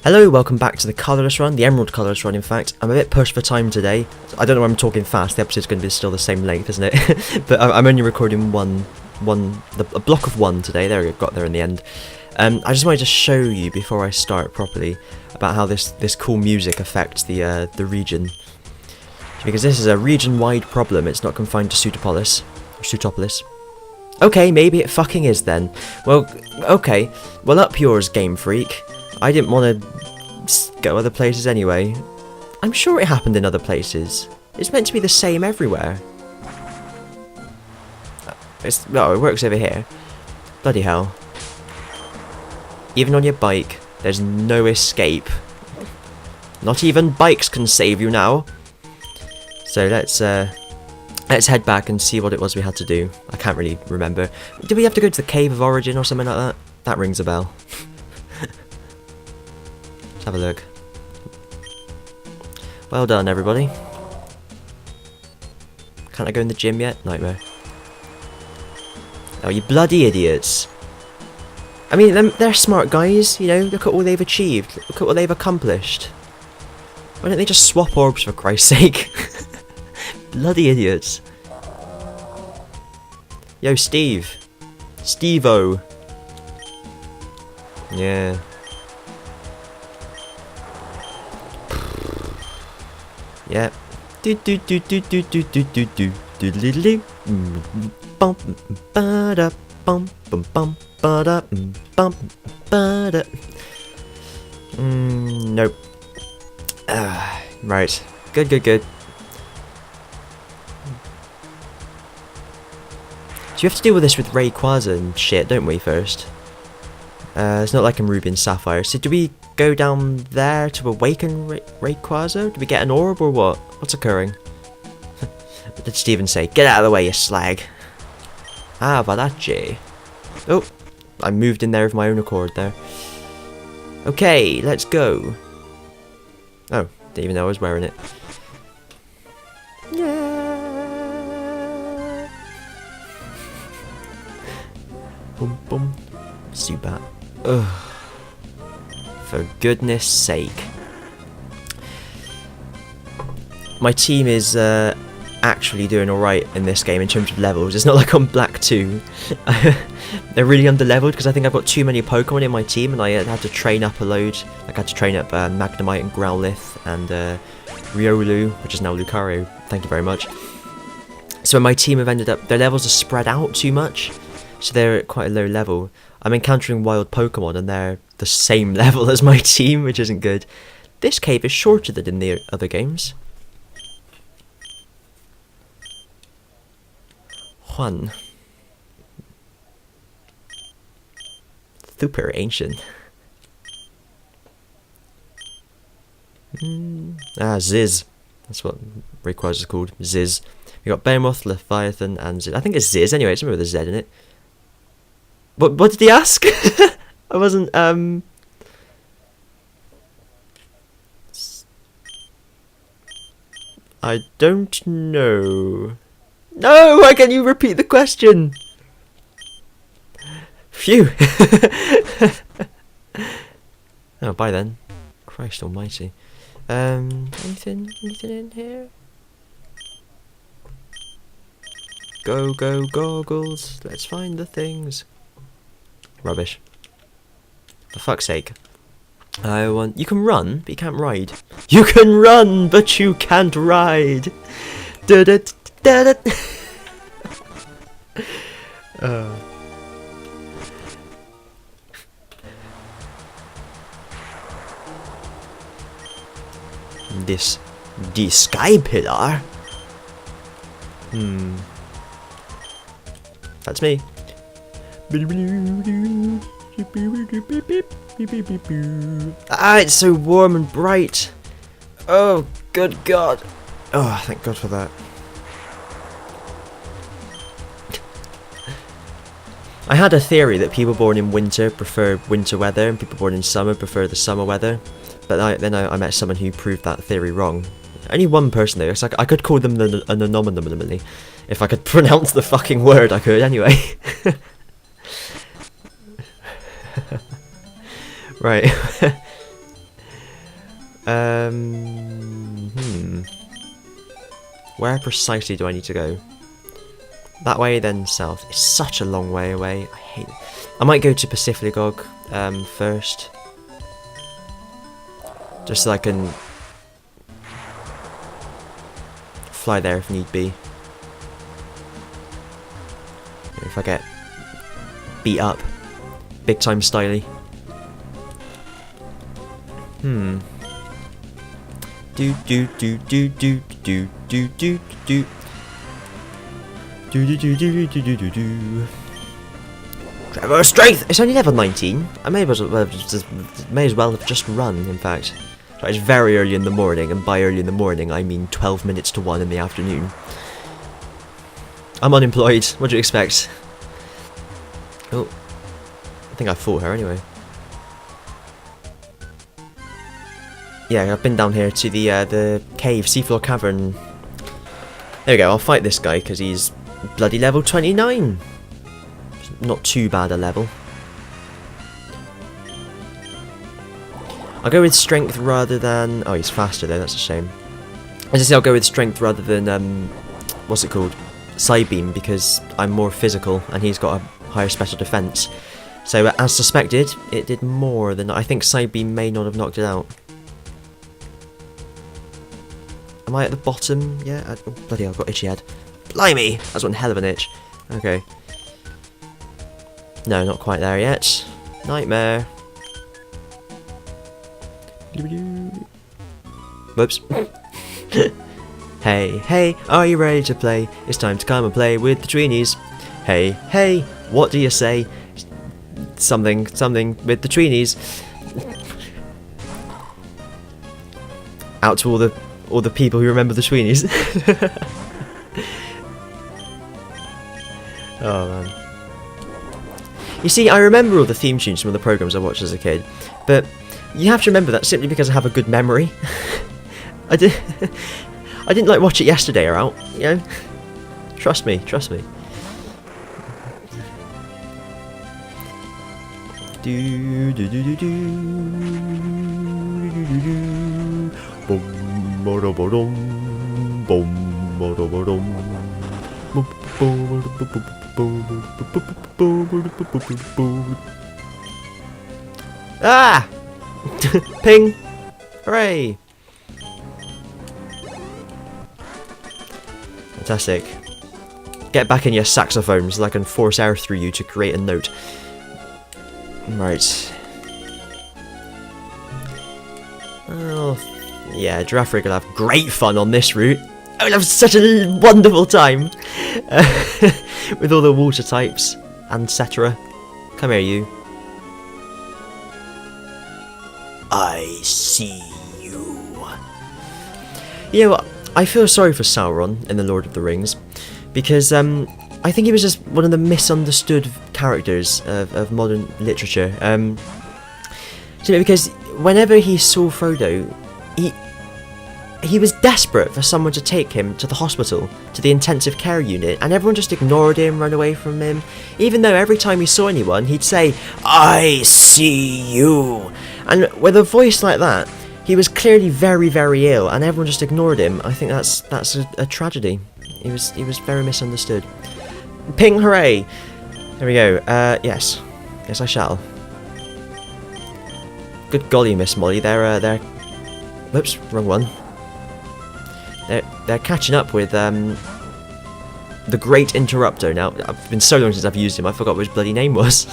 Hello, welcome back to the Colourless run, the Emerald Colourless run in fact. I'm a bit pushed for time today. I don't know why I'm talking fast, the episode's going to be still the same length, isn't it? But I'm only recording a block of one today. There we go, got there in the end. I just wanted to show you before I start properly about how this cool music affects the region. Because this is a region-wide problem, it's not confined to Sutopolis. Okay, maybe it fucking is then. Well, okay. Well, up yours, Game Freak. I didn't want to go other places anyway. I'm sure it happened in other places. It's meant to be the same everywhere. It works over here. Bloody hell. Even on your bike, there's no escape. Not even bikes can save you now. So let's head back and see what it was we had to do. I can't really remember. Did we have to go to the Cave of Origin or something like that? That rings a bell. Let's have a look. Well done, everybody. Can't I go in the gym yet? Nightmare. Oh, you bloody idiots. I mean, they're smart guys, you know, look at all they've achieved. Look at what they've accomplished. Why don't they just swap orbs, for Christ's sake? Bloody idiots. Yo, Steve. Steve-O. Yeah. Yeah. Do do do do do do do do do do do do. Bum ba da bum bum bum ba da bum ba da. Nope. Right. Good. Do you have to deal with this with Rayquaza and shit, don't we, first? It's not like in Ruby and Sapphire. So do we go down there to awaken Rayquaza? Do we get an orb or what? What's occurring? What did Steven say? Get out of the way, you slag. Ah, Valache. Oh, I moved in there of my own accord there. Okay, let's go. Oh, didn't even know I was wearing it. Yeah. Boom, boom. Zubat. Ugh. For goodness sake. My team is actually doing alright in this game in terms of levels. It's not like on Black 2. They're really under-leveled because I think I've got too many Pokemon in my team and I had to train up a load. Like I had to train up Magnemite and Growlithe and Riolu, which is now Lucario. Thank you very much. So my team have ended up... Their levels are spread out too much. So they're at quite a low level. I'm encountering wild Pokemon and they're the same level as my team, which isn't good. This cave is shorter than in the other games. Juan. Super ancient. Ziz. That's what Rayquaza is called. Ziz. We got Behemoth, Leviathan, and Ziz. I think it's Ziz anyway, it's something with a Z in it. What did he ask? I wasn't, I don't know. No! Why can't you repeat the question? Phew! Oh, bye then. Christ almighty. Anything in here? Go, goggles. Let's find the things. Rubbish. For fuck's sake. You can run, but you can't ride. You can run, but you can't ride. The sky pillar. That's me. Ah, it's so warm and bright. Oh, good God. Oh, thank God for that. I had a theory that people born in winter prefer winter weather and people born in summer prefer the summer weather. But then I met someone who proved that theory wrong. Only one person though, so I could call them an anomaly. If I could pronounce the fucking word, I could anyway. Right. Where precisely do I need to go? That way, then south. It's such a long way away. I hate it. I might go to Pacifico first. Just so I can fly there if need be. If I get beat up. Big time styly. Do do do do do do do do do do do do do do do do. Trevor strength. It's only level 19. I may as well have just run. In fact, so it's very early in the morning, and by early in the morning I mean 12 minutes to 1 in the afternoon. I'm unemployed. What do you expect? Oh, I think I fought her anyway. Yeah, I've been down here to the cave, seafloor cavern. There we go, I'll fight this guy because he's bloody level 29. Not too bad a level. I'll go with strength rather than... Oh, he's faster though, that's a shame. As I say, I'll go with strength rather than, what's it called? Psybeam, because I'm more physical and he's got a higher special defense. So, as suspected, it did more than... I think Psybeam may not have knocked it out. Am I at the bottom? Yeah. Oh, bloody hell, I've got itchy head. Blimey! That's one hell of an itch. Okay. No, not quite there yet. Nightmare. Whoops. Hey, hey, are you ready to play? It's time to come and play with the Tweenies. Hey, hey, what do you say? Something with the Tweenies. Out to all the people who remember the Tweenies. Oh man. You see, I remember all the theme tunes from all the programs I watched as a kid, but you have to remember that simply because I have a good memory. I didn't like watch it yesterday or out, you know. Trust me, trust me. Do do do do do do do do. Boom ba da ba dum. Boom ba da ba dum. Ah! Ping! Hooray! Fantastic. Get back in your saxophone so I can force air through you to create a note. Right. Oh, yeah, Giraffe Rig will have great fun on this route. I will have such a wonderful time with all the water types, etc. Come here, you. I see you. You know what? I feel sorry for Sauron in The Lord of the Rings because I think he was just one of the misunderstood characters of modern literature. Because whenever he saw Frodo, he was desperate for someone to take him to the hospital, to the intensive care unit, and everyone just ignored him, ran away from him, even though every time he saw anyone, he'd say, I see you. And with a voice like that, he was clearly very, very ill, and everyone just ignored him. I think that's a tragedy. He was very misunderstood. Ping, hooray! There we go. Yes. Yes, I shall. Good golly, Miss Molly. They're... Whoops, wrong one. They're catching up with the Great Interrupter now. It's been so long since I've used him, I forgot what his bloody name was.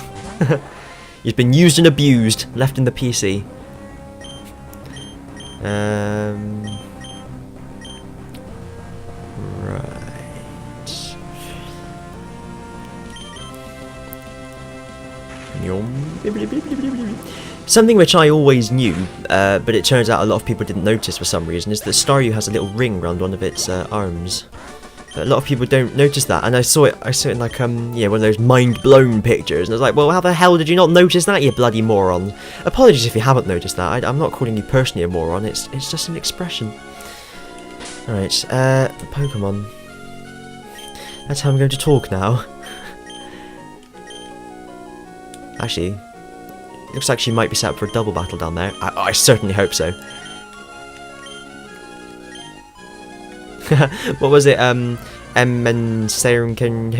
He's been used and abused, left in the PC. Right. Something which I always knew, but it turns out a lot of people didn't notice for some reason, is that Staryu has a little ring around one of its arms. But a lot of people don't notice that, and I saw it in like yeah, one of those mind-blown pictures, and I was like, well, how the hell did you not notice that, you bloody moron? Apologies if you haven't noticed that. I'm not calling you personally a moron. It's just an expression. All right, Pokemon. That's how I'm going to talk now. Actually. Looks like she might be set up for a double battle down there. I certainly hope so. What was it? And Serenken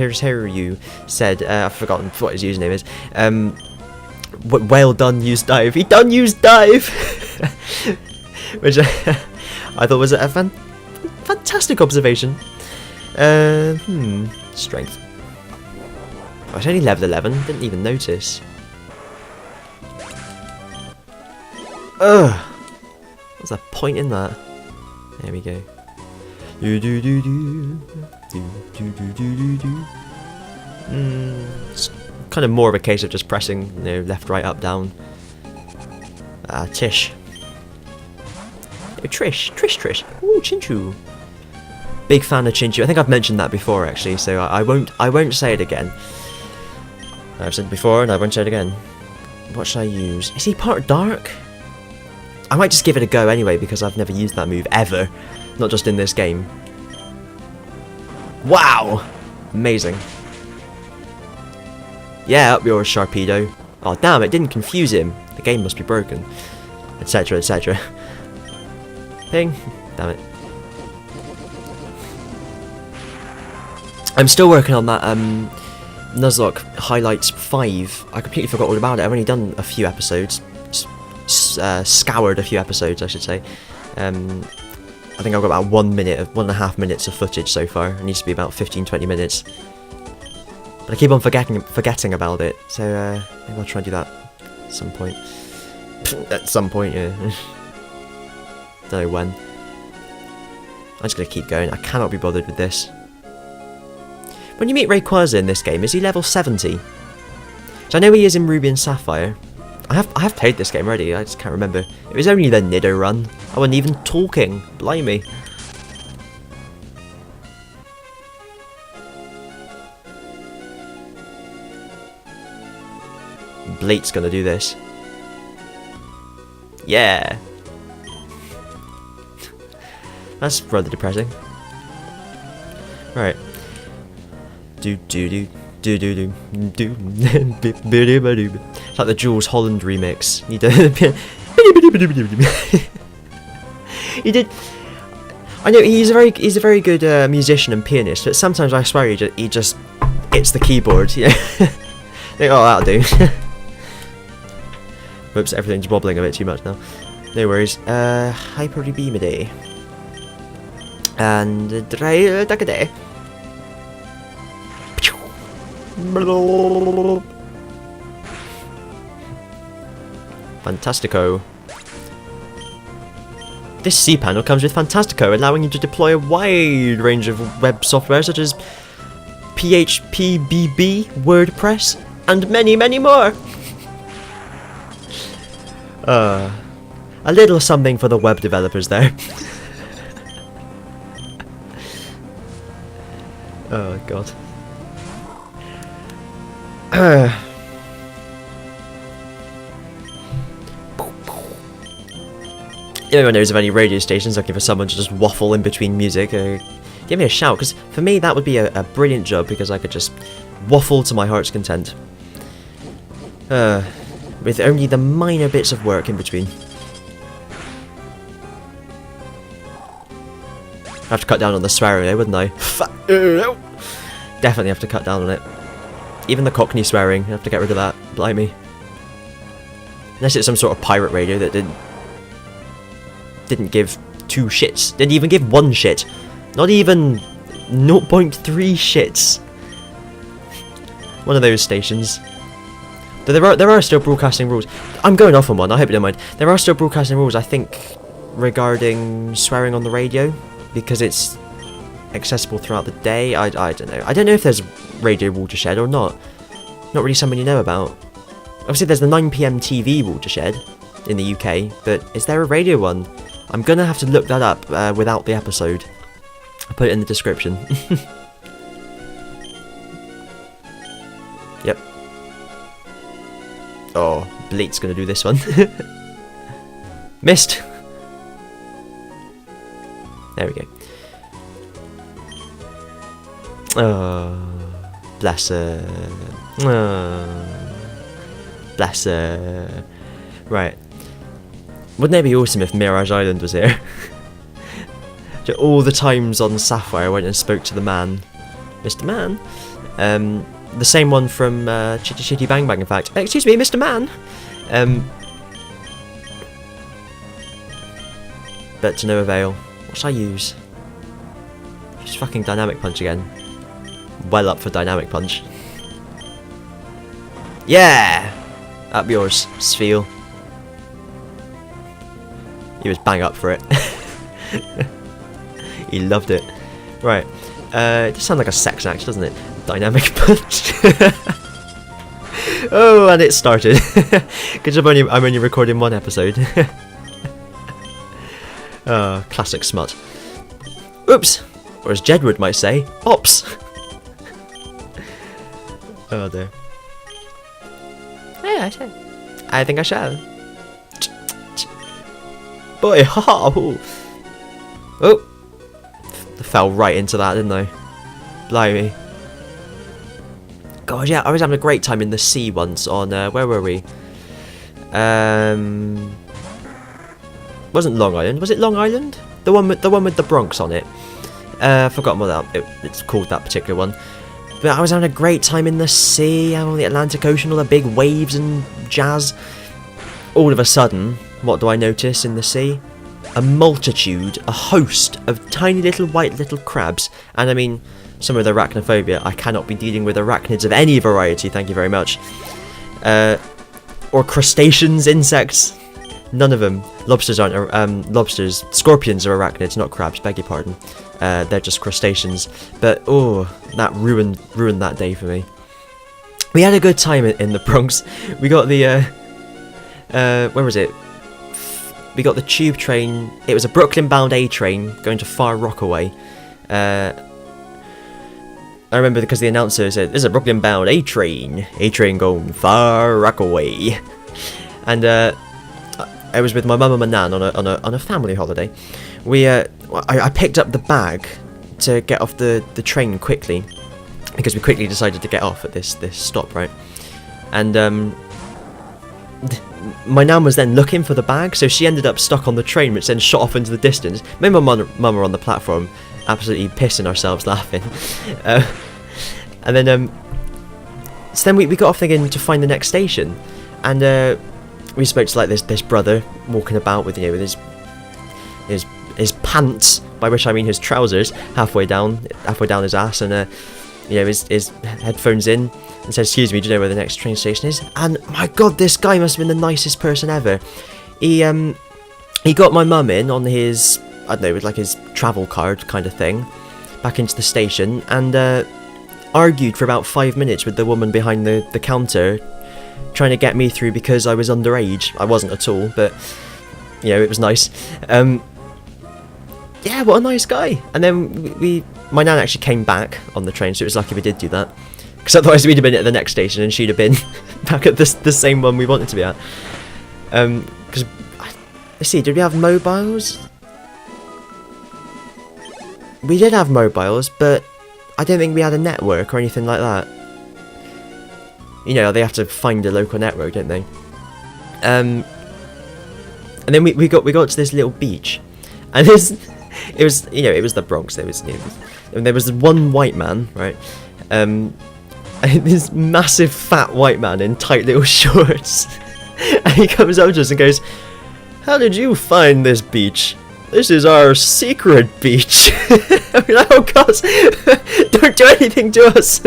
said, I've forgotten what his username is. Well done, use dive. He done use dive! Which I thought was a fantastic observation. Strength. I was only level 11, didn't even notice. Ugh! What's the point in that? There we go. It's kind of more of a case of just pressing, you know, left, right, up, down. Tish. Oh, Trish. Ooh, Chinchu. Big fan of Chinchu. I think I've mentioned that before, actually, so I won't say it again. I've said it before, and I won't say it again. What should I use? Is he part dark? I might just give it a go anyway, because I've never used that move ever, not just in this game. Wow, amazing. Yeah, up yours, Sharpedo. Oh damn, it didn't confuse him. The game must be broken, etc., etc. Ping. Damn it. I'm still working on that Nuzlocke Highlights 5. I completely forgot all about it. I've only done a few episodes. Scoured a few episodes, I should say. I think I've got about 1.5 minutes of footage so far. It needs to be about 15-20 minutes. But I keep on forgetting about it, so maybe I'll try and do that at some point. At some point, yeah. Don't know when. I'm just gonna keep going. I cannot be bothered with this. When you meet Rayquaza in this game, is he level 70? So I know he is in Ruby and Sapphire. I have played this game already, I just can't remember. It was only the Nido run. I wasn't even talking. Blimey. Bleat's gonna do this. Yeah. That's rather depressing. Right. It's like the Jules Holland remix. He did. I know he's a very good musician and pianist, but sometimes I swear he just hits the keyboard. You know. Think, oh, that'll do. Whoops, everything's wobbling a bit too much now. No worries. Hyper Beamiday. And Dracade. Fantastico. This C panel comes with Fantastico, allowing you to deploy a wide range of web software such as PHP, BB, WordPress, and many, many more. A little something for the web developers there. Oh god. If anyone knows of any radio stations looking for someone to just waffle in between music, give me a shout, because for me that would be a brilliant job, because I could just waffle to my heart's content. With only the minor bits of work in between. I'd have to cut down on the swearing there, wouldn't I? Definitely have to cut down on it. Even the Cockney swearing, I have to get rid of that. Blimey. Unless it's some sort of pirate radio that didn't give 2 shits. Didn't even give 1 shit. Not even 0.3 shits. One of those stations. But there are still broadcasting rules. I'm going off on one, I hope you don't mind. There are still broadcasting rules, I think, regarding swearing on the radio, because it's accessible throughout the day. I don't know. I don't know if there's Radio Watershed or not. Not really something you know about. Obviously there's the 9 PM TV Watershed in the UK, but is there a radio one? I'm gonna have to look that up without the episode. I'll put it in the description. Yep. Oh, Bleat's gonna do this one. Missed! There we go. Oh, bless her. Oh, bless her. Right. Wouldn't it be awesome if Mirage Island was here? So all the times on Sapphire I went and spoke to the man, Mr. Man. The same one from Chitty Chitty Bang Bang, in fact. Excuse me, Mr. Man. But to no avail. What should I use? Just fucking Dynamic Punch again. Well up for Dynamic Punch. Yeah! Up yours, Sphere. He was bang up for it. He loved it. Right. It just sounds like a sex act, doesn't it? Dynamic Punch. Oh, and it started. Because I'm only recording one episode. Oh, classic smut. Oops! Or as Jedward might say, ops! Oh dear. Yeah, I think I shall. Boy, ha! Oh! I fell right into that, didn't I? Blimey. God, yeah, I was having a great time in the sea once on, where were we? Wasn't Long Island, was it Long Island? The one with the Bronx on it. I've forgotten what it's called, that particular one. But I was having a great time in the sea, on the Atlantic Ocean, all the big waves and jazz. All of a sudden, what do I notice in the sea? A multitude, a host of tiny little white little crabs. And I mean, some of the arachnophobia, I cannot be dealing with arachnids of any variety, thank you very much. Or crustaceans, insects, none of them. Lobsters aren't, lobsters, scorpions are arachnids, not crabs, beg your pardon. They're just crustaceans. But, oh, that ruined that day for me. We had a good time in the Bronx. We got the, where was it? We got the tube train. It was a Brooklyn-bound A train going to Far Rockaway. I remember because the announcer said, "This is a Brooklyn-bound A train going Far Rockaway," and I was with my mum and my nan on a family holiday. I picked up the bag to get off the train quickly because we quickly decided to get off at this stop, right? And my nan was then looking for the bag, so she ended up stuck on the train, which then shot off into the distance. Me and my mum were on the platform, absolutely pissing ourselves laughing. And then so then we got off thinking to find the next station, and we spoke to like this brother walking about with, you know, with his pants, by which I mean his trousers, halfway down his ass, and you know, his headphones in, and said, "Excuse me, do you know where the next train station is?" And my god, this guy must have been the nicest person ever. He got my mum in on his, I don't know, with like his travel card kind of thing, back into the station, and argued for about 5 minutes with the woman behind the counter, trying to get me through because I was underage. I wasn't at all, but you know, it was nice. Yeah, what a nice guy. And then my nan actually came back on the train, so it was lucky we did do that, because otherwise we'd have been at the next station and she'd have been back at the same one we wanted to be at. Because let's see, did we have mobiles? We did have mobiles, but I don't think we had a network or anything like that. You know, they have to find a local network, don't they? And then we got to this little beach, and it was it was the Bronx. There was one white man, right? And this massive fat white man in tight little shorts, and he comes up to us and goes, "How did you find this beach? This is our secret beach." We're like, "Oh God, don't do anything to us."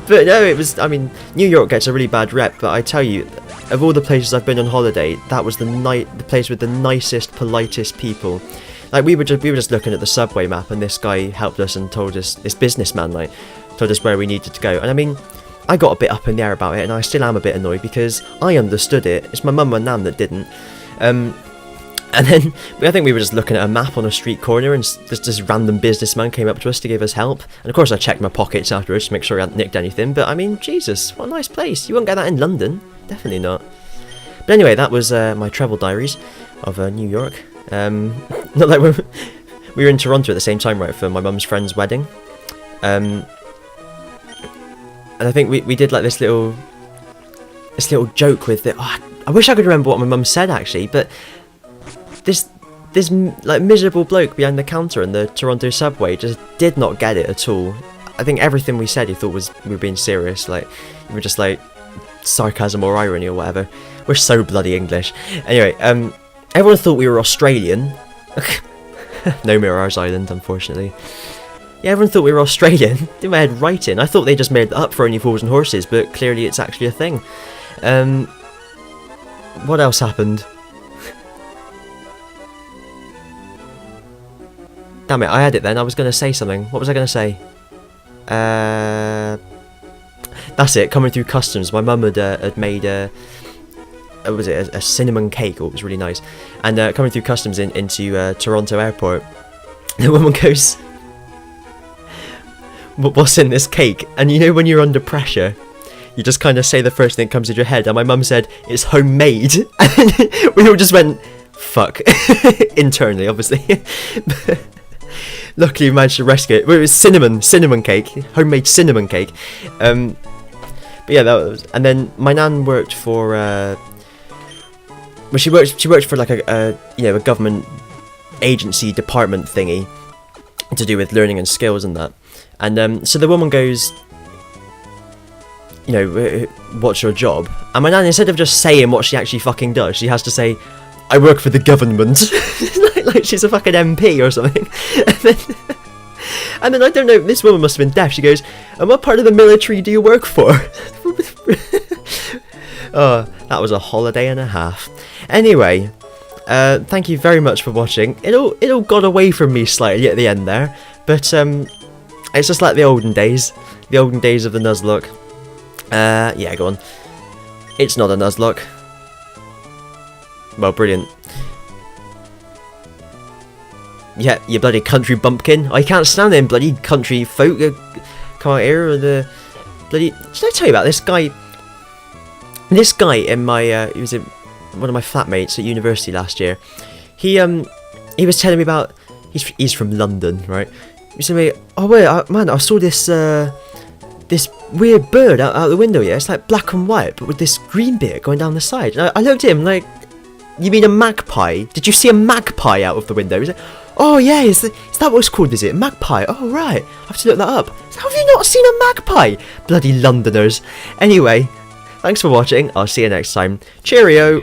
But no, it was, I mean, New York gets a really bad rep, but I tell you, of all the places I've been on holiday, that was the place with the nicest, politest people. Like, we were just looking at the subway map, and this guy helped us and told us, this businessman, like, told us where we needed to go. And I mean, I got a bit up in the air about it, and I still am a bit annoyed because I understood it. It's my mum and nan that didn't. And then, I think we were just looking at a map on a street corner, and this random businessman came up to us to give us help. And of course I checked my pockets afterwards to make sure I hadn't nicked anything, but I mean, Jesus, what a nice place. You won't get that in London. Definitely not. But anyway, that was my travel diaries of New York. Not like we were in Toronto at the same time, right, for my mum's friend's wedding. And I think we did like this little joke with it. Oh, I wish I could remember what my mum said actually, but this like miserable bloke behind the counter in the Toronto subway just did not get it at all. I think everything we said he thought we were being serious, like we were just like sarcasm or irony or whatever. We're so bloody English. Anyway, everyone thought we were Australian. No Mirrors Island, unfortunately. Yeah, everyone thought we were Australian. Did my head right in. I thought they just made it up for Only Fools and Horses, but clearly it's actually a thing. What else happened? Damn it, I had it then. I was going to say something. What was I going to say? That's it, coming through customs. My mum had made a cinnamon cake. Oh, it was really nice. And coming through customs into Toronto airport, the woman goes, "What's in this cake?" And you know when you're under pressure, you just kind of say the first thing that comes into your head. And my mum said, "It's homemade." And we all just went, "Fuck." Internally, obviously. Luckily we managed to rescue it. Well, it was cinnamon cake, homemade cinnamon cake. But yeah, that was. And then my nan worked for. Well, she worked for like a government agency department thingy to do with learning and skills and that. And so the woman goes, "What's your job?" And my nan, instead of just saying what she actually fucking does, she has to say, "I work for the government." like she's a fucking MP or something. And then I don't know, this woman must have been deaf. She goes, "And what part of the military do you work for?" Oh, that was a holiday and a half. Anyway, thank you very much for watching. It all got away from me slightly at the end there, but it's just like the olden days of the Nuzlocke. Yeah, go on. It's not a Nuzlocke. Well, brilliant. Yeah, you bloody country bumpkin. I can't stand them bloody country folk. Come out here with the bloody... Did I tell you about this guy? This guy in my... he was one of my flatmates at university last year. He was telling me about... He's from London, right? He was telling me, "Oh wait, man, I saw this this weird bird out the window. Yeah, it's like black and white, but with this green bit going down the side." And I looked at him like, "You mean a magpie? Did you see a magpie out of the window?" He's like, "Oh yeah, is that what it's called, is it? Magpie? Oh right, I have to look that up." How have you not seen a magpie? Bloody Londoners. Anyway, thanks for watching. I'll see you next time. Cheerio.